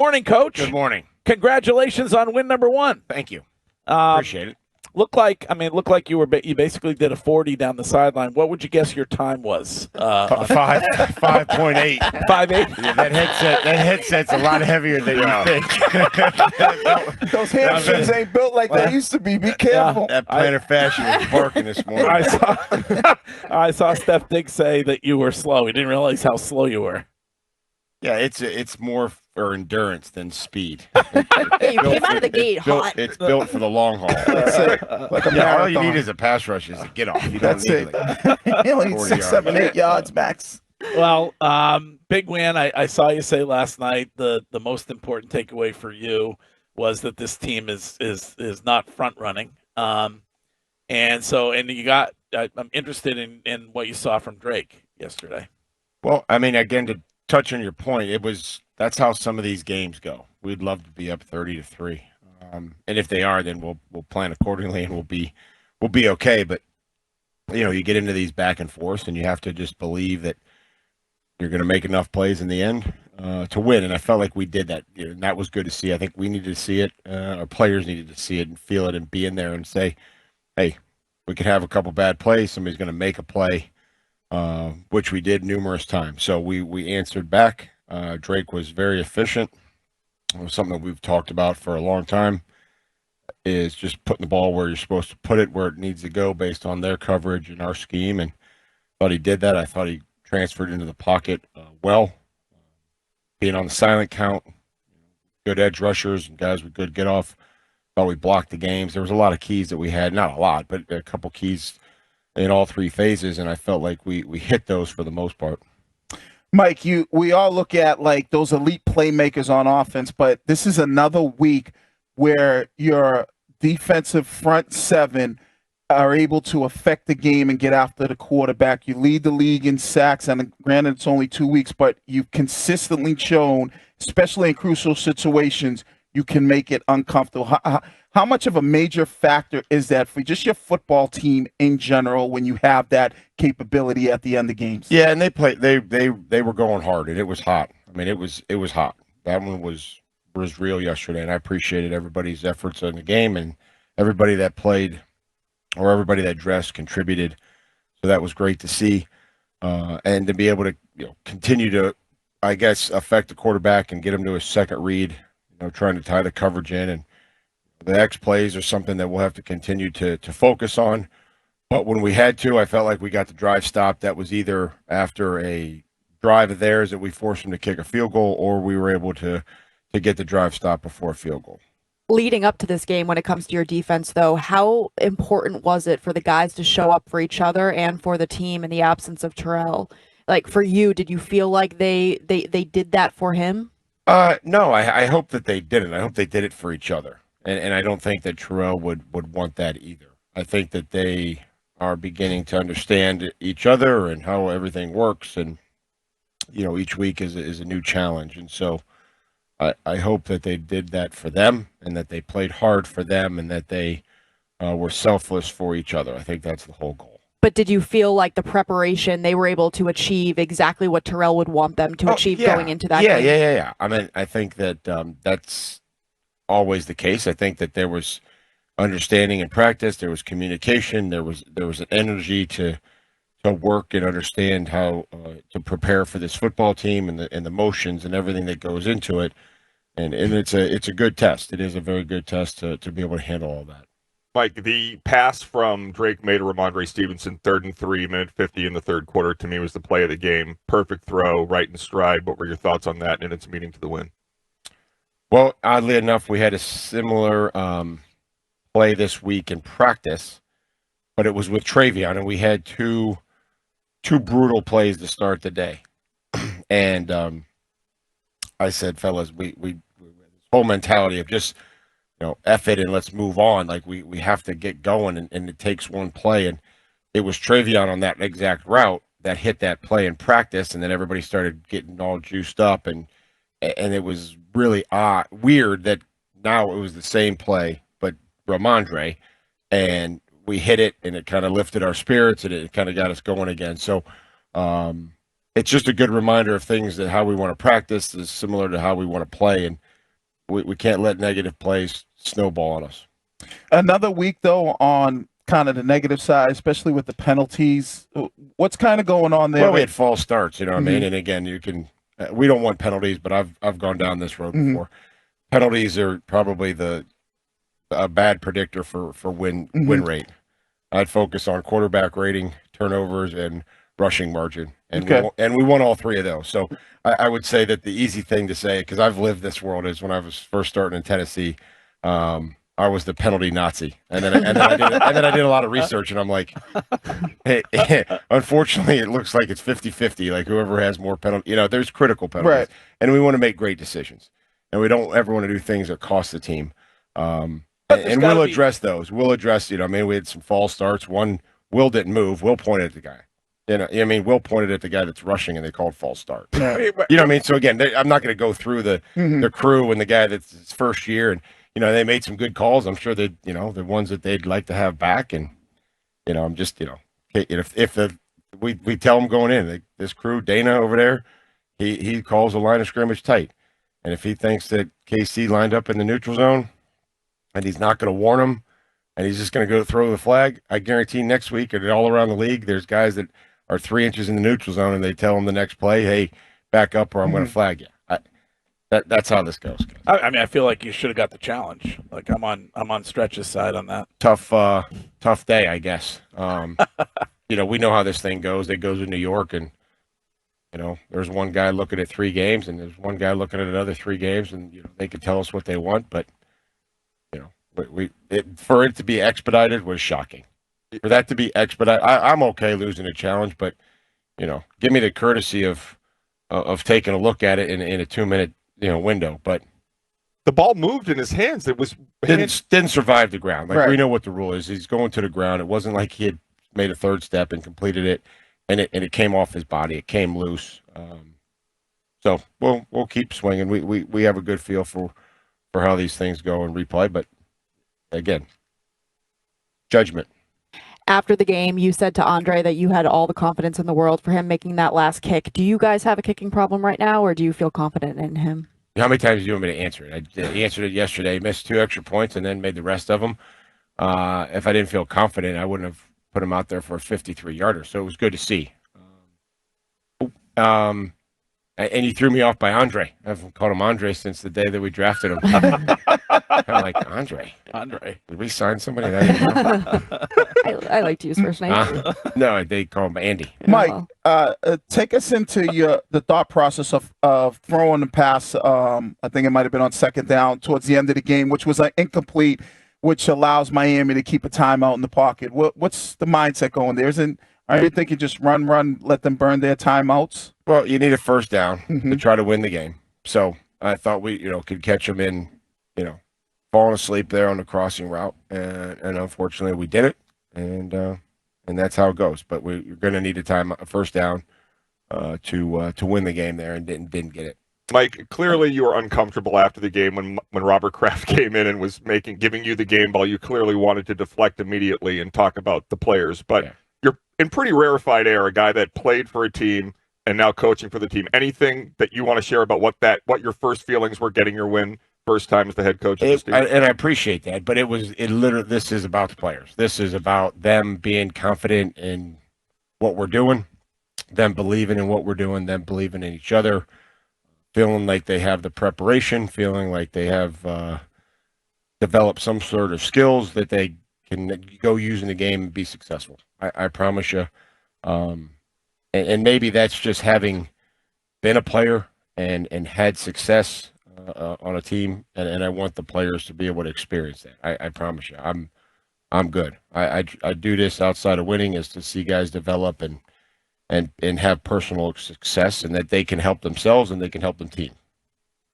Morning, Coach. Good morning. Congratulations on win number 1. Thank you. Appreciate it. Looked like you basically did a 40 down the sideline. What would you guess your time was? 5.8. 5.8. Yeah, that headset's a lot heavier than you think. Those hamstrings ain't built like they used to be. Be careful. That plantar fascia was barking this morning. I saw Steph Diggs say that you were slow. He didn't realize how slow you were. Yeah, it's more for endurance than speed. You came out of the gate hot. It's built for the long haul. Like a marathon. All you need is a pass rush is to get off. You don't need You only need 6, 7, 8 yards max. Well, big win. I saw you say last night the most important takeaway for you was that this team is not front running. I'm interested in what you saw from Drake yesterday. Well, I mean, again, to touch on your point, that's how some of these games go. We'd love to be up 30-3, and if they are, then we'll plan accordingly and we'll be okay. But you get into these back and forths, and you have to just believe that you're going to make enough plays in the end to win. And I felt like we did that. And that was good to see. I think we needed to see it. Our players needed to see it and feel it and be in there and say, "Hey, we could have a couple bad plays. Somebody's going to make a play." Which we did numerous times. So we answered back. Drake was very efficient. It was something that we've talked about for a long time, is just putting the ball where you're supposed to put it, where it needs to go based on their coverage and our scheme. And thought he did that. I thought he transferred into the pocket well, being on the silent count, good edge rushers and guys with good get off. Thought we blocked the games. There was a lot of keys that we had, not a lot, but a couple keys in all 3 phases, and I felt like we hit those for the most part. Mike, we all look at like those elite playmakers on offense, but this is another week where your defensive front 7 are able to affect the game and get after the quarterback. You lead the league in sacks, and granted it's only 2 weeks, but you've consistently shown, especially in crucial situations, you can make it uncomfortable. How much of a major factor is that for just your football team in general when you have that capability at the end of games? Yeah, and they were going hard, and it was hot. I mean, it was hot. That one was real yesterday, and I appreciated everybody's efforts in the game, and everybody that played or everybody that dressed contributed. So that was great to see, and to be able to continue to, I guess, affect the quarterback and get him to his second read. Trying to tie the coverage in, and the X plays are something that we'll have to continue to focus on. But when we had to, I felt like we got the drive stop. That was either after a drive of theirs that we forced them to kick a field goal, or we were able to get the drive stop before a field goal. Leading up to this game, when it comes to your defense, though, how important was it for the guys to show up for each other and for the team in the absence of Terrell? Like, for you, did you feel like they did that for him? No, I hope that they didn't. I hope they did it for each other. And I don't think that Terrell would want that either. I think that they are beginning to understand each other and how everything works. And, each week is a new challenge. And so I hope that they did that for them and that they played hard for them and that they were selfless for each other. I think that's the whole goal. But did you feel like the preparation, they were able to achieve exactly what Terrell would want them to achieve going into that game? Yeah. I mean, I think that that's always the case. I think that there was understanding in practice, there was communication, there was an energy to work and understand how to prepare for this football team and the motions and everything that goes into it. And it's a good test. It is a very good test to be able to handle all that. Mike, the pass from Drake Maye to Ramondre Stevenson, 3rd and 3, minute 50 in the third quarter, to me was the play of the game. Perfect throw, right in stride. What were your thoughts on that and its meaning to the win? Well, oddly enough, we had a similar play this week in practice, but it was with Travion, and we had two brutal plays to start the day. And I said, fellas, we this whole mentality of just – F it and let's move on. Like we have to get going, and it takes one play. And it was Travion on that exact route that hit that play in practice, and then everybody started getting all juiced up, and it was really weird that now it was the same play, but Ramondre, and we hit it, and it kind of lifted our spirits, and it kind of got us going again. So it's just a good reminder of things that how we want to practice is similar to how we want to play, and we can't let negative plays snowball on us. Another week, though, on kind of the negative side, especially with the penalties. What's kind of going on there? Well, we had false starts, you know what I mean? Mhm. And again, you can we don't want penalties, but I've gone down this road Mhm. before. Penalties are probably a bad predictor for win rate. I'd focus on quarterback rating, turnovers, and rushing margin, and we won all three of those. So I would say that the easy thing to say, because I've lived this world, is when I was first starting in Tennessee, I was the penalty Nazi, and then I did a lot of research, and I'm like, hey, unfortunately, it looks like it's 50-50. Like whoever has more penalty, there's critical penalties, Right. and we want to make great decisions, and we don't ever want to do things that cost the team. And we'll address those. We'll address, we had some false starts. One, Will didn't move. Will pointed at the guy. Will pointed at the guy that's rushing, and they called false start. Yeah. You know what I mean? So again, I'm not going to go through the crew and the guy that's his first year, and they made some good calls. I'm sure they, the ones that they'd like to have back, and I'm just, if we tell them going in, this crew, Dana over there, he calls the line of scrimmage tight, and if he thinks that KC lined up in the neutral zone, and he's not going to warn them, and he's just going to go throw the flag, I guarantee next week and all around the league, there's guys that are 3 inches in the neutral zone, and they tell them the next play, hey, back up or I'm going to flag you. That's how this goes. I feel like you should have got the challenge. Like I'm on Stretch's side on that. Tough day, I guess. We know how this thing goes. It goes to New York, and there's one guy looking at 3 games, and there's one guy looking at another 3 games, and they can tell us what they want, but for it to be expedited was shocking. For that to be expedited, I'm okay losing a challenge, but give me the courtesy of taking a look at it in a 2-minute window. But the ball moved in his hands. It was didn't survive the ground. Like Right. We know what the rule is. He's going to the ground. It wasn't like he had made a third step and completed it, and it came off his body. It came loose. So we'll keep swinging. We have a good feel for how these things go in replay, but again, judgment. After the game, you said to Andre that you had all the confidence in the world for him making that last kick. Do you guys have a kicking problem right now, or do you feel confident in him? How many times do you want me to answer it? I answered it yesterday, missed 2 extra points, and then made the rest of them. If I didn't feel confident, I wouldn't have put him out there for a 53-yarder. So it was good to see. And you threw me off by Andre. I haven't called him Andre since the day that we drafted him. I'm like, Andre. Did we sign somebody? I like to use first name. No, they call him Andy. Mike, take us into the thought process of throwing the pass. I think it might have been on second down towards the end of the game, which was incomplete, which allows Miami to keep a timeout in the pocket. What's the mindset going there? Are you thinking just run, let them burn their timeouts? Well, you need a first down to try to win the game. So I thought we, could catch them in, falling asleep there on the crossing route, and unfortunately we did it, and that's how it goes. But you're going to need a first down to win the game there, and didn't get it. Mike, clearly you were uncomfortable after the game when Robert Kraft came in and was giving you the game ball. You clearly wanted to deflect immediately and talk about the players, but yeah. You're in pretty rarefied air, a guy that played for a team and now coaching for the team. Anything that you want to share about what your first feelings were getting your win first time as the head coach of this team? And I appreciate that, but it literally, this is about the players. This is about them being confident in what we're doing, them believing in what we're doing, them believing in each other, feeling like they have the preparation, feeling like they have developed some sort of skills that they can go use in the game and be successful. I promise you. And maybe that's just having been a player and had success on a team, and I want the players to be able to experience that. I promise you. I'm good. I do this outside of winning is to see guys develop and have personal success, and that they can help themselves and they can help the team.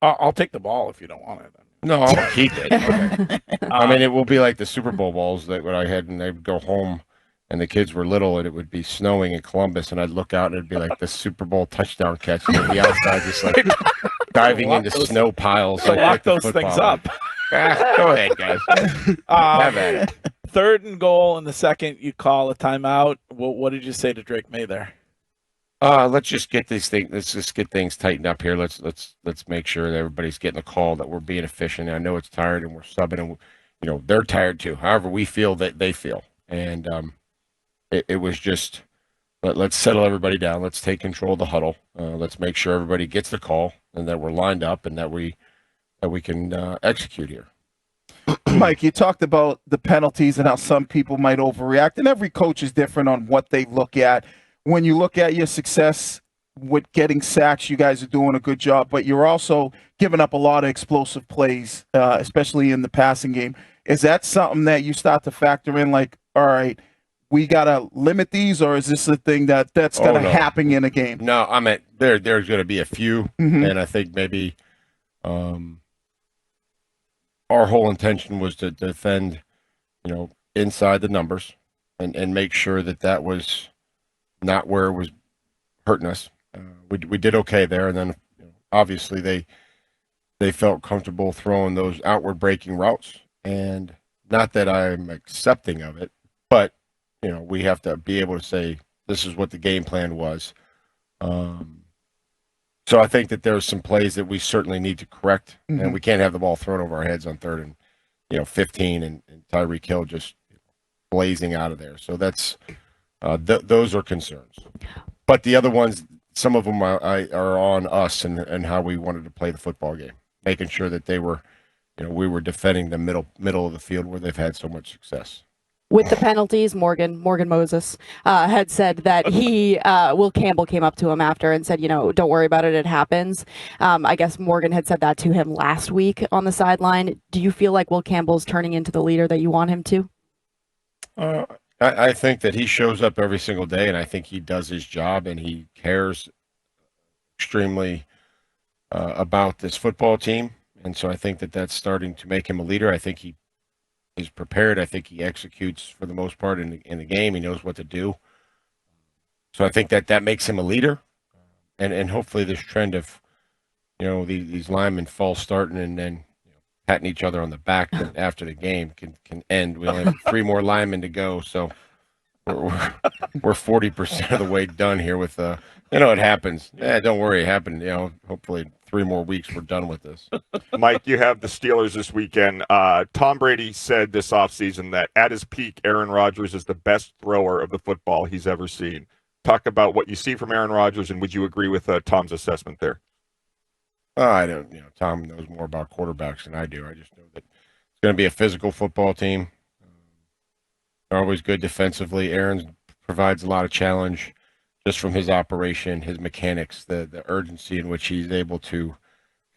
I'll take the ball if you don't want it. No, I'll keep it. Okay. I mean, it will be like the Super Bowl balls that when I had, and they'd go home, and the kids were little, and it would be snowing in Columbus, and I'd look out, and it'd be like the Super Bowl touchdown catch, and they'd be outside just like diving into snow piles. So like lock the those football. things up. Go ahead, guys. Have at it. 3rd and goal in the second, you call a timeout. What did you say to Drake Maye there? Let's just get these things. Let's just get things tightened up here. Let's make sure that everybody's getting a call, that we're being efficient. I know it's tired and we're subbing, and they're tired too. However, we feel that they feel, and it was just let's settle everybody down. Let's take control of the huddle. Let's make sure everybody gets the call and that we're lined up and that we can execute here. Mike, you talked about the penalties and how some people might overreact, and every coach is different on what they look at. When you look at your success with getting sacks, you guys are doing a good job, but you're also giving up a lot of explosive plays, especially in the passing game. Is that something that you start to factor in, like, all right, we got to limit these, or is this a thing that's going to happen in a game? No, I mean, there's going to be a few, and I think maybe our whole intention was to defend, inside the numbers and make sure that was not where it was hurting us. We did okay there, and then obviously they felt comfortable throwing those outward breaking routes, and not that I'm accepting of it, but we have to be able to say this is what the game plan was. So I think that there's some plays that we certainly need to correct, and we can't have the ball thrown over our heads on 3rd and 15, and Tyreek Hill just blazing out of there. So that's those are concerns. But the other ones, some of them are on us and how we wanted to play the football game, making sure that they were, we were defending the middle of the field where they've had so much success. With the penalties, Morgan Moses had said that Will Campbell came up to him after and said, don't worry about it, it happens. I guess Morgan had said that to him last week on the sideline. Do you feel like Will Campbell's turning into the leader that you want him to? I think that he shows up every single day, and I think he does his job, and he cares extremely about this football team. And so I think that that's starting to make him a leader. I think he is prepared. I think he executes for the most part in the game. He knows what to do. So I think that makes him a leader. And hopefully this trend of, these linemen false starting and then patting each other on the back after the game can end. We only have 3 more linemen to go, so we're 40% of the way done here with it happens. Don't worry, it happened. Hopefully 3 more weeks we're done with this. Mike, you have the Steelers this weekend. Tom Brady said this offseason that at his peak, Aaron Rodgers is the best thrower of the football he's ever seen. Talk about what you see from Aaron Rodgers, and would you agree with Tom's assessment there? I don't. Tom knows more about quarterbacks than I do. I just know that it's going to be a physical football team. They're always good defensively. Aaron provides a lot of challenge just from his operation, his mechanics, the urgency in which he's able to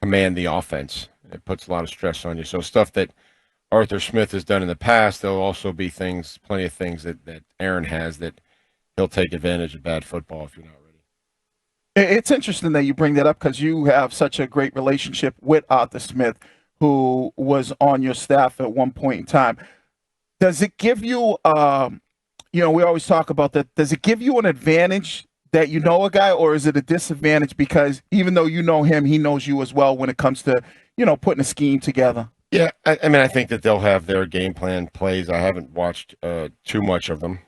command the offense. It puts a lot of stress on you. So stuff that Arthur Smith has done in the past, there'll also be plenty of things that Aaron has that he'll take advantage of bad football if you're not ready. It's interesting that you bring that up because you have such a great relationship with Arthur Smith, who was on your staff at one point in time. Does it give you, we always talk about that, does it give you an advantage that you know a guy, or is it a disadvantage because even though you know him, he knows you as well when it comes to, putting a scheme together? Yeah, I think that they'll have their game plan plays. I haven't watched too much of them.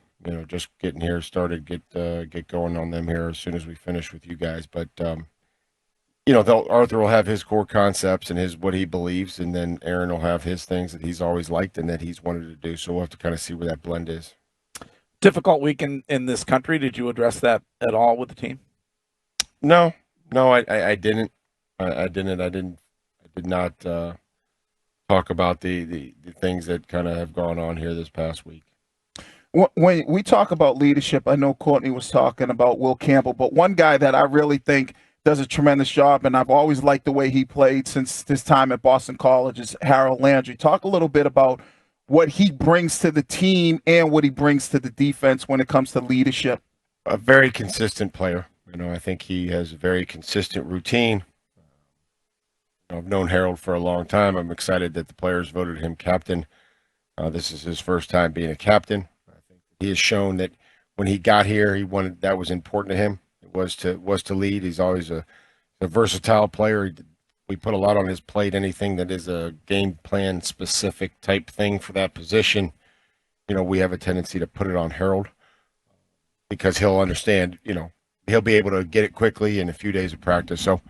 Just getting here started, get going on them here as soon as we finish with you guys. But Arthur will have his core concepts and what he believes, and then Aaron will have his things that he's always liked and that he's wanted to do. So we'll have to kind of see where that blend is. Difficult week in this country. Did you address that at all with the team? No, I didn't. I did not talk about the things that kind of have gone on here this past week. When we talk about leadership, I know Courtney was talking about Will Campbell, but one guy that I really think does a tremendous job, and I've always liked the way he played since his time at Boston College, is Harold Landry. Talk a little bit about what he brings to the team and what he brings to the defense when it comes to leadership. A very consistent player. I think he has a very consistent routine. I've known Harold for a long time. I'm excited that the players voted him captain. This is his first time being a captain. He has shown that when he got here, that was important to him. It was to lead. He's always a versatile player. We put a lot on his plate. Anything that is a game plan specific type thing for that position, we have a tendency to put it on Harold because he'll understand, he'll be able to get it quickly in a few days of practice. So,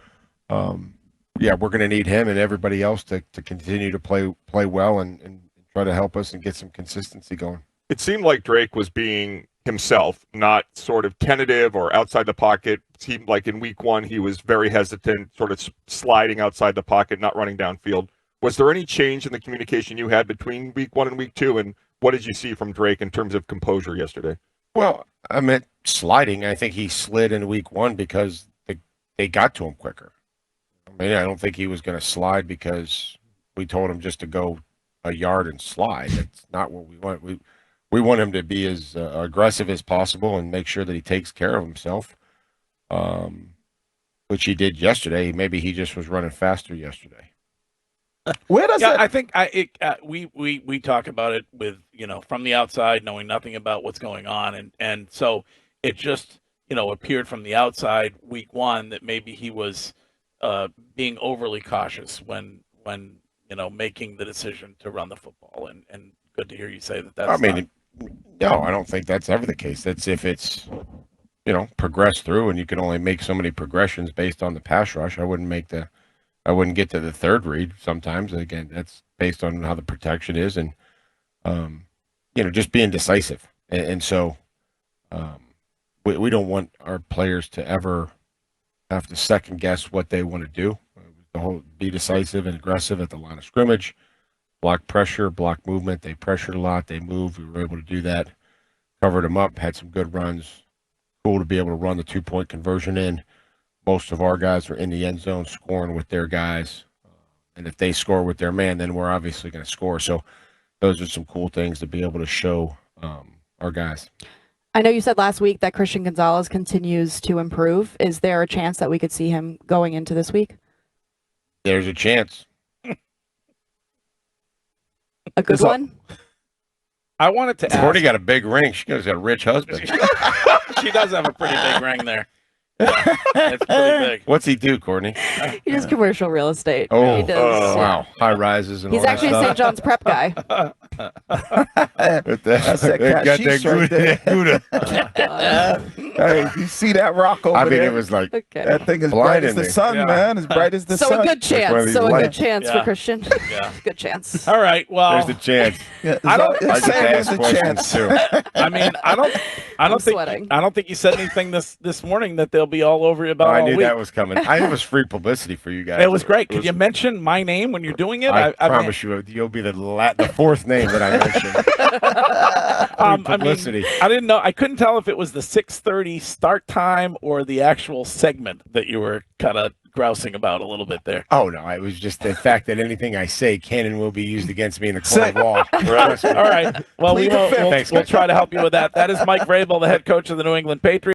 yeah, we're going to need him and everybody else to continue to play well and try to help us and get some consistency going. It seemed like Drake was being himself, not sort of tentative or outside the pocket. It seemed like in week one he was very hesitant, sort of sliding outside the pocket, not running downfield. Was there any change in the communication you had between week one and week two, and what did you see from Drake in terms of composure yesterday? Well, I meant sliding. I think he slid in week one because they got to him quicker. I mean, I don't think he was going to slide because we told him just to go a yard and slide. That's not what we want. We want him to be as aggressive as possible and make sure that he takes care of himself, which he did yesterday. Maybe he just was running faster yesterday. Where does I think we talk about it with, from the outside, knowing nothing about what's going on, and so it just appeared from the outside week one that maybe he was being overly cautious when making the decision to run the football, and good to hear you say that. That's no, I don't think that's ever the case. That's if it's progressed through, and you can only make so many progressions based on the pass rush. I wouldn't get to the third read sometimes. Again, that's based on how the protection is and, just being decisive. And so we don't want our players to ever have to second guess what they want to do. Be decisive and aggressive at the line of scrimmage, block pressure, block movement. They pressured a lot. They moved. We were able to do that, covered them up, had some good runs. Cool to be able to run the 2-point conversion in. Most of our guys are in the end zone scoring with their guys. And if they score with their man, then we're obviously going to score. So those are some cool things to be able to show our guys. I know you said last week that Christian Gonzalez continues to improve. Is there a chance that we could see him going into this week? There's a chance. A good one? I wanted to ask. She's already got a big ring. She's got a rich husband. She does have a pretty big ring there. It's pretty big. What's he do, Courtney? He does commercial real estate. Oh, he does, wow. High rises and he's all that actually a stuff. St. John's prep guy. That's that cashish right there. Hey, you see that rock over there? It was like that thing is bright as the blinding sun, man. As bright as the sun. So a good chance. For Christian. Yeah. Good chance. All right. Well, there's a chance. Yeah, I don't. I get to ask questions too. I mean, I don't think you said anything this morning that they'll be all over you about. I all knew week. that was coming. It was free publicity for you guys. It was great. Could you mention my name when you're doing it? I promise you'll be the fourth name that I mentioned. Publicity. I didn't know. I couldn't tell if it was the 6:30 start time or the actual segment that you were kind of grousing about a little bit there. Oh no, it was just the fact that anything I say can and will be used against me in the court of law. All right. Well, we'll try to help you with that. That is Mike Vrabel, the head coach of the New England Patriots.